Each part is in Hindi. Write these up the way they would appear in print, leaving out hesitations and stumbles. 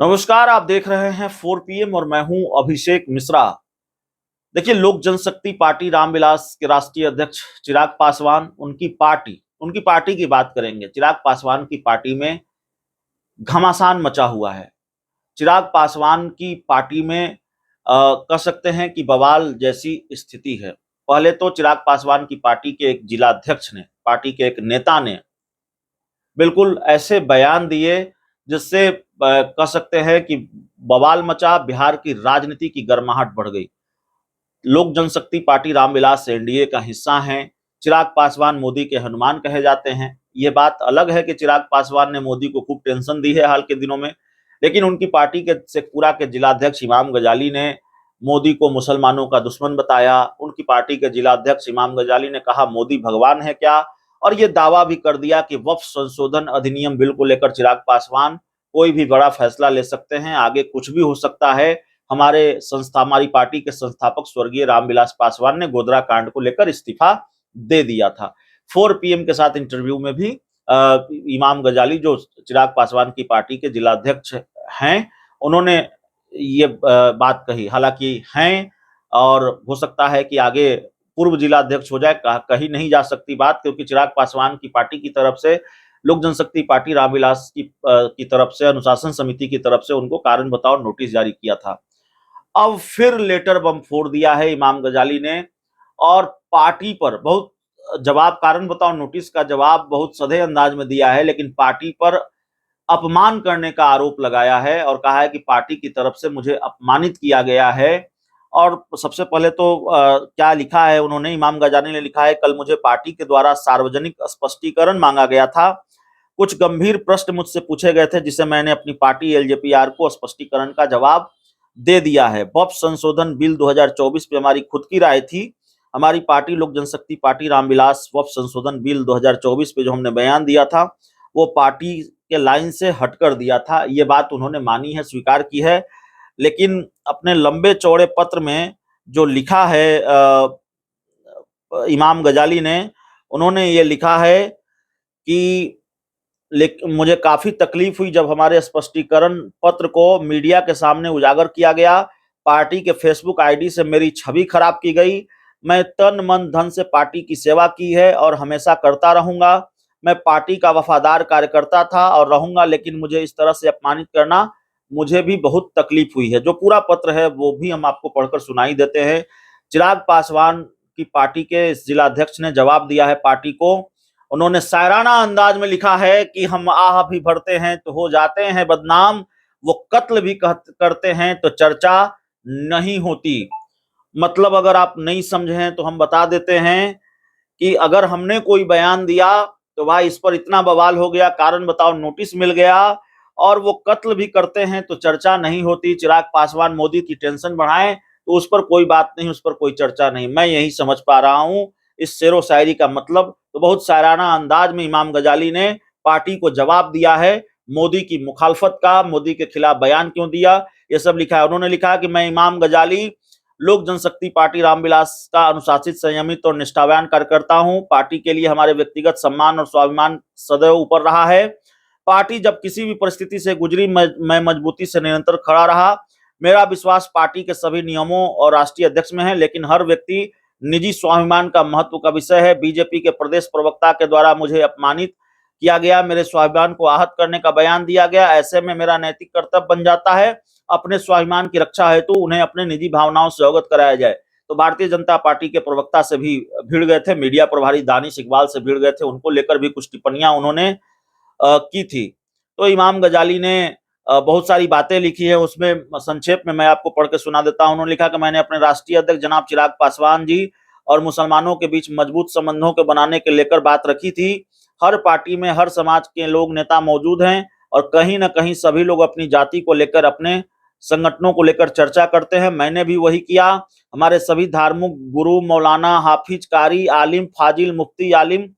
नमस्कार, आप देख रहे हैं 4 PM और मैं हूं अभिषेक मिश्रा। देखिए, लोक जनशक्ति पार्टी रामविलास के राष्ट्रीय अध्यक्ष चिराग पासवान, उनकी पार्टी की बात करेंगे। चिराग पासवान की पार्टी में घमासान मचा हुआ है। चिराग पासवान की पार्टी में कह सकते हैं कि बवाल जैसी स्थिति है। पहले तो चिराग पासवान की पार्टी के एक जिला अध्यक्ष ने, पार्टी के एक नेता ने बिल्कुल ऐसे बयान दिए जिससे कह सकते हैं कि बवाल मचा, बिहार की राजनीति की गर्माहट बढ़ गई। लोक जनशक्ति पार्टी रामविलास एनडीए का हिस्सा हैं। चिराग पासवान मोदी के हनुमान कहे जाते हैं। ये बात अलग है कि चिराग पासवान ने मोदी को खूब टेंशन दी है हाल के दिनों में, लेकिन उनकी पार्टी के शेखपुरा के जिलाध्यक्ष इमाम गजाली ने मोदी को मुसलमानों का दुश्मन बताया। उनकी पार्टी के जिलाध्यक्ष इमाम गजाली ने कहा मोदी भगवान है क्या, और ये दावा भी कर दिया कि वक्फ संशोधन अधिनियम बिल को लेकर चिराग पासवान कोई भी बड़ा फैसला ले सकते हैं, आगे कुछ भी हो सकता है। हमारी पार्टी के संस्थापक स्वर्गीय रामविलास पासवान ने गोधरा कांड को लेकर इस्तीफा दे दिया था। 4 PM के साथ इंटरव्यू में भी इमाम गजाली, जो चिराग पासवान की पार्टी के जिलाध्यक्ष हैं, उन्होंने ये बात कही। हालांकि हैं, और हो सकता है कि आगे पूर्व जिलाध्यक्ष हो जाए, कही नहीं जा सकती बात, क्योंकि चिराग पासवान की पार्टी की तरफ से, लोक जनशक्ति पार्टी रामविलास की तरफ से, अनुशासन समिति की तरफ से उनको कारण बताओ नोटिस जारी किया था। अब फिर लेटर बम फोड़ दिया है इमाम गजाली ने, और पार्टी पर बहुत जवाब, कारण बताओ नोटिस का जवाब बहुत सधे अंदाज में दिया है, लेकिन पार्टी पर अपमान करने का आरोप लगाया है और कहा है कि पार्टी की तरफ से मुझे अपमानित किया गया है। और सबसे पहले तो क्या लिखा है उन्होंने, इमाम गजाली ने लिखा है, कल मुझे पार्टी के द्वारा सार्वजनिक स्पष्टीकरण मांगा गया था। कुछ गंभीर प्रश्न मुझसे पूछे गए थे जिसे मैंने अपनी पार्टी एलजेपीआर को स्पष्टीकरण का जवाब दे दिया है। वक्फ संशोधन बिल 2024 पे हमारी खुद की राय थी। हमारी पार्टी लोक जनशक्ति पार्टी रामविलास वक्फ संशोधन बिल 2024 पे जो हमने बयान दिया था, वो पार्टी के लाइन से हटकर दिया था। ये बात उन्होंने मानी है, स्वीकार की है, लेकिन अपने लंबे चौड़े पत्र में जो लिखा है इमाम गजाली ने, उन्होंने ये लिखा है कि लेकिन मुझे काफी तकलीफ हुई जब हमारे स्पष्टीकरण पत्र को मीडिया के सामने उजागर किया गया। पार्टी के फेसबुक आईडी से मेरी छवि खराब की गई। मैं तन मन धन से पार्टी की सेवा की है और हमेशा करता रहूंगा। मैं पार्टी का वफादार कार्यकर्ता था और रहूंगा, लेकिन मुझे इस तरह से अपमानित करना, मुझे भी बहुत तकलीफ हुई है। जो पूरा पत्र है वो भी हम आपको पढ़कर सुनाई देते हैं। चिराग पासवान की पार्टी के जिलाध्यक्ष ने जवाब दिया है पार्टी को। उन्होंने शायराना अंदाज में लिखा है कि हम आह भी भरते हैं तो हो जाते हैं बदनाम, वो कत्ल भी करते हैं तो चर्चा नहीं होती। मतलब अगर आप नहीं समझे हैं तो हम बता देते हैं कि अगर हमने कोई बयान दिया तो भाई इस पर इतना बवाल हो गया, कारण बताओ नोटिस मिल गया, और वो कत्ल भी करते हैं तो चर्चा नहीं होती। चिराग पासवान मोदी की टेंशन बढ़ाएं तो उस पर कोई बात नहीं, उस पर कोई चर्चा नहीं। मैं यही समझ पा रहा हूं इस शेरो शायरी का मतलब। तो बहुत शायराना अंदाज में इमाम गजाली ने पार्टी को जवाब दिया है मोदी की मुखालफत का। मोदी के खिलाफ बयान क्यों दिया, ये सब लिखा है। उन्होंने लिखा कि मैं इमाम गजाली लोक जनशक्ति पार्टी रामविलास का अनुशासित, संयमित और निष्ठावान कार्यकर्ता हूं। पार्टी के लिए हमारे व्यक्तिगत सम्मान और स्वाभिमान सदैव ऊपर रहा है। पार्टी जब किसी भी परिस्थिति से गुजरी, मैं मजबूती से निरंतर खड़ा रहा। मेरा विश्वास पार्टी के सभी नियमों और राष्ट्रीय अध्यक्ष में है, लेकिन हर व्यक्ति निजी स्वाभिमान का महत्व का विषय है। बीजेपी के प्रदेश प्रवक्ता के द्वारा मुझे अपमानित किया गया, मेरे स्वाभिमान को आहत करने का बयान दिया गया। ऐसे में मेरा नैतिक कर्तव्य बन जाता है अपने स्वाभिमान की रक्षा हेतु उन्हें अपने निजी भावनाओं से अवगत कराया जाए। तो भारतीय जनता पार्टी के प्रवक्ता से भी भिड़ गए थे, मीडिया प्रभारी दानिश इकबाल से भिड़ गए थे, उनको लेकर भी कुछ टिप्पणियां उन्होंने की थी। तो इमाम गजाली ने बहुत सारी बातें लिखी है, उसमें संक्षेप में मैं आपको पढ़ के सुना देता हूं। उन्होंने लिखा कि मैंने अपने राष्ट्रीय अध्यक्ष जनाब चिराग पासवान जी और मुसलमानों के बीच मजबूत संबंधों के बनाने के लेकर बात रखी थी। हर पार्टी में हर समाज के लोग, नेता मौजूद हैं, और कहीं ना कहीं सभी लोग अपनी जाति को लेकर, अपने संगठनों को लेकर चर्चा करते हैं। मैंने भी वही किया। हमारे सभी धार्मिक गुरु, मौलाना, हाफिज, कारी, आलिम, फाजिल, मुफ्ती, आलिम,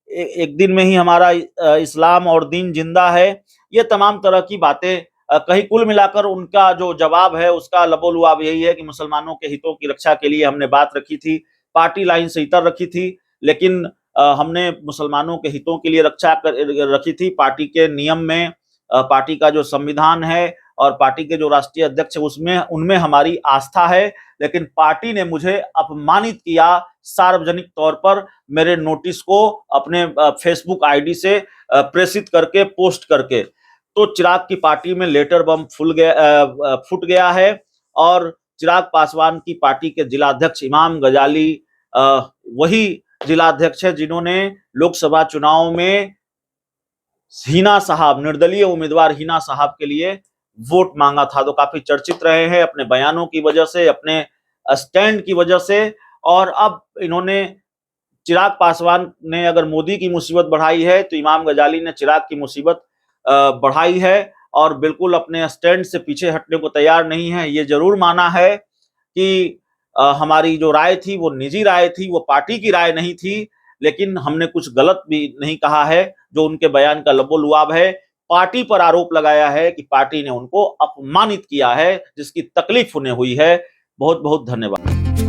एक दिन में ही हमारा इस्लाम और दीन जिंदा है। ये तमाम तरह की बातें कहीं कुल मिलाकर उनका जो जवाब है उसका लबोलुआब यही है कि मुसलमानों के हितों की रक्षा के लिए हमने बात रखी थी, पार्टी लाइन से इतर रखी थी, लेकिन हमने मुसलमानों के हितों के लिए रक्षा रखी थी। पार्टी के नियम में, पार्टी का जो संविधान है और पार्टी के जो राष्ट्रीय अध्यक्ष है उसमें उनमें हमारी आस्था है, लेकिन पार्टी ने मुझे अपमानित किया सार्वजनिक तौर पर मेरे नोटिस को अपने फेसबुक आईडी से प्रेषित करके, पोस्ट करके। तो चिराग की पार्टी में लेटर बम फूट गया है और चिराग पासवान की पार्टी के जिलाध्यक्ष इमाम गजाली वही जिलाध्यक्ष है जिन्होंने लोकसभा चुनाव में हिना साहब, निर्दलीय उम्मीदवार हिना साहब के लिए वोट मांगा था। तो काफी चर्चित रहे हैं अपने बयानों की वजह से, अपने स्टैंड की वजह से। और अब इन्होंने, चिराग पासवान ने अगर मोदी की मुसीबत बढ़ाई है तो इमाम गजाली ने चिराग की मुसीबत बढ़ाई है और बिल्कुल अपने स्टैंड से पीछे हटने को तैयार नहीं है। ये जरूर माना है कि हमारी जो राय थी वो निजी राय थी, वो पार्टी की राय नहीं थी, लेकिन हमने कुछ गलत भी नहीं कहा है। जो उनके बयान का लबो-लुआब है, पार्टी पर आरोप लगाया है कि पार्टी ने उनको अपमानित किया है, जिसकी तकलीफ उन्हें हुई है। बहुत बहुत धन्यवाद।